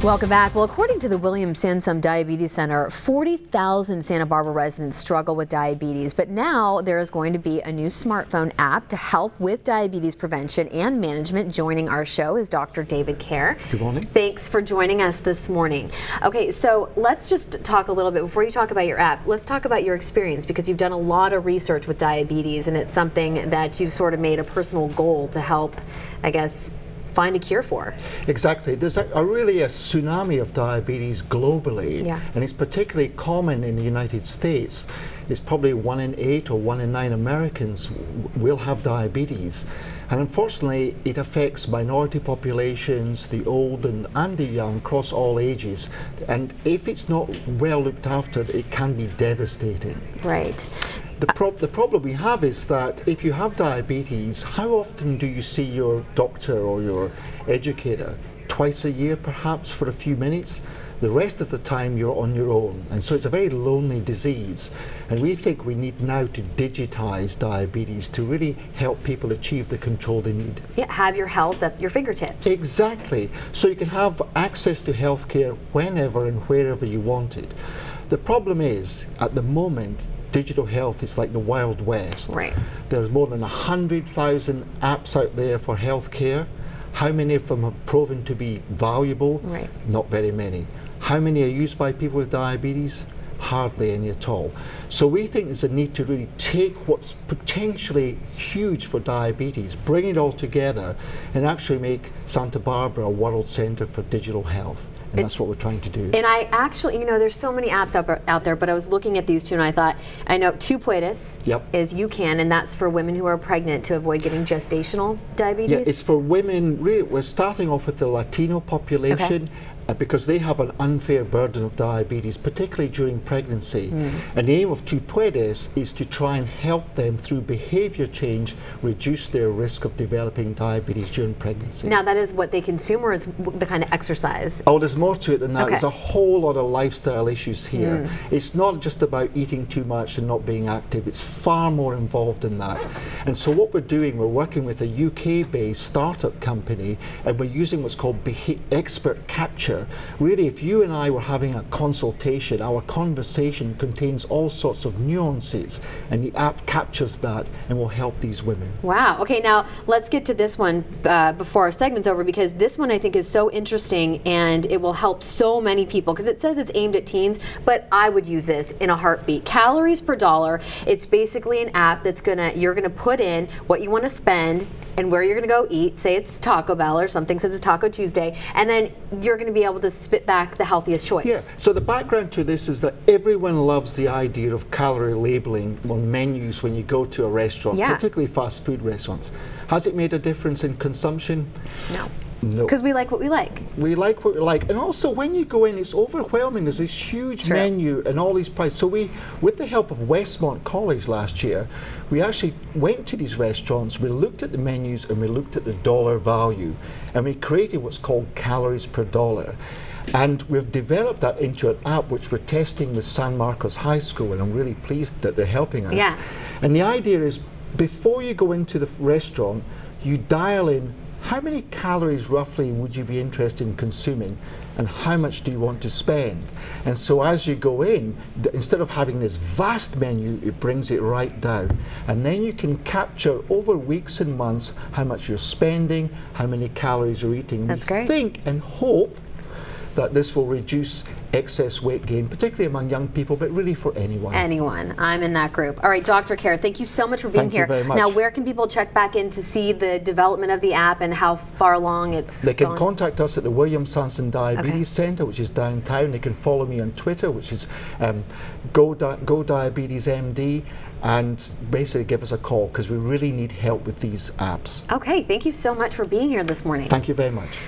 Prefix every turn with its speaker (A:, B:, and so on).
A: Welcome back. Well, according to the William Sansom Diabetes Center, 40,000 Santa Barbara residents struggle with diabetes, but now there is going to be a new smartphone app to help with diabetes prevention and management. Joining our show is Dr. David Kerr.
B: Good morning.
A: Thanks for joining us this morning. Okay, so let's just talk a little bit, before you talk about your app, let's talk about your experience, because you've done a lot of research with diabetes, and it's something that you've sort of made a personal goal to help, I guess, find a cure for.
B: Exactly. There's really a tsunami of diabetes globally, and it's particularly common in the United States. It's probably 1 in 8 or 1 in 9 Americans will have diabetes. And unfortunately, it affects minority populations, the old and the young, across all ages. And if it's not well looked after, it can be devastating.
A: Right.
B: The problem we have is that if you have diabetes, how often do you see your doctor or your educator? Twice a year, perhaps, for a few minutes. The rest of the time you're on your own, and so it's a very lonely disease. And we think we need now to digitize diabetes to really help people achieve the control they need.
A: Yeah, have your health at your fingertips.
B: Exactly. So you can have access to healthcare whenever and wherever you want it. The problem is, at the moment, digital health is like the Wild West.
A: Right.
B: There's more than 100,000 apps out there for healthcare. How many of them have proven to be valuable?
A: Right.
B: Not very many. How many are used by people with diabetes? Hardly any at all. So we think there's a need to really take what's potentially huge for diabetes, bring it all together, and actually make Santa Barbara a world center for digital health. And that's what we're trying to do.
A: And I actually, you know, there's so many apps out there, but I was looking at these two and I thought, I know Tu Puedes is You Can, and that's for women who are pregnant to avoid getting gestational diabetes.
B: Yeah, it's for women. Really, we're starting off with the Latino population. Because they have an unfair burden of diabetes, particularly during pregnancy. And the aim of Tu Puedes is to try and help them through behavior change reduce their risk of developing diabetes during pregnancy.
A: Now that is what they consume, or is the kind of exercise?
B: Oh, there's more to it than that. There's a whole lot of lifestyle issues here. It's not just about eating too much and not being active. It's far more involved than that. And so what we're doing, we're working with a UK-based startup company, and we're using what's called expert capture. Really, if you and I were having a consultation, our conversation contains all sorts of nuances, and the app captures that and will help these women.
A: Wow. Okay, now let's get to this one before our segment's over, because this one I think is so interesting and it will help so many people, because it says it's aimed at teens, but I would use this in a heartbeat. Calories per dollar. It's basically an app that's you're gonna put in what you want to spend and where you're going to go eat. Say it's Taco Bell or something, says it's Taco Tuesday, and then you're going to be able to spit back the healthiest choice.
B: Yeah, so the background to this is that everyone loves the idea of calorie labeling on menus when you go to a restaurant, particularly fast food restaurants. Has it made a difference in consumption?
A: No.
B: No.
A: Because we like what we like.
B: We like what we like. And also when you go in, it's overwhelming. There's this huge menu and all these prices. So we, with the help of Westmont College last year, we actually went to these restaurants, we looked at the menus and we looked at the dollar value. And we created what's called calories per dollar. And we've developed that into an app which we're testing with San Marcos High School, and I'm really pleased that they're helping us.
A: Yeah.
B: And the idea is, before you go into the restaurant, you dial in how many calories roughly would you be interested in consuming, and how much do you want to spend? And so as you go in, instead of having this vast menu, it brings it right down. And then you can capture over weeks and months how much you're spending, how many calories you're eating.
A: That's great.
B: Think and hope that this will reduce excess weight gain, particularly among young people, but really for anyone.
A: Anyone. I'm in that group. All right, Dr. Kerr, thank you so much for being here.
B: Thank you very much.
A: Now, where can people check back in to see the development of the app and how far along it's
B: They can
A: gone?
B: contact us at the William Sansom Diabetes Center, which is downtown. They can follow me on Twitter, which is Go Diabetes MD, and basically give us a call, because we really need help with these apps.
A: Okay, thank you so much for being here this morning.
B: Thank you very much.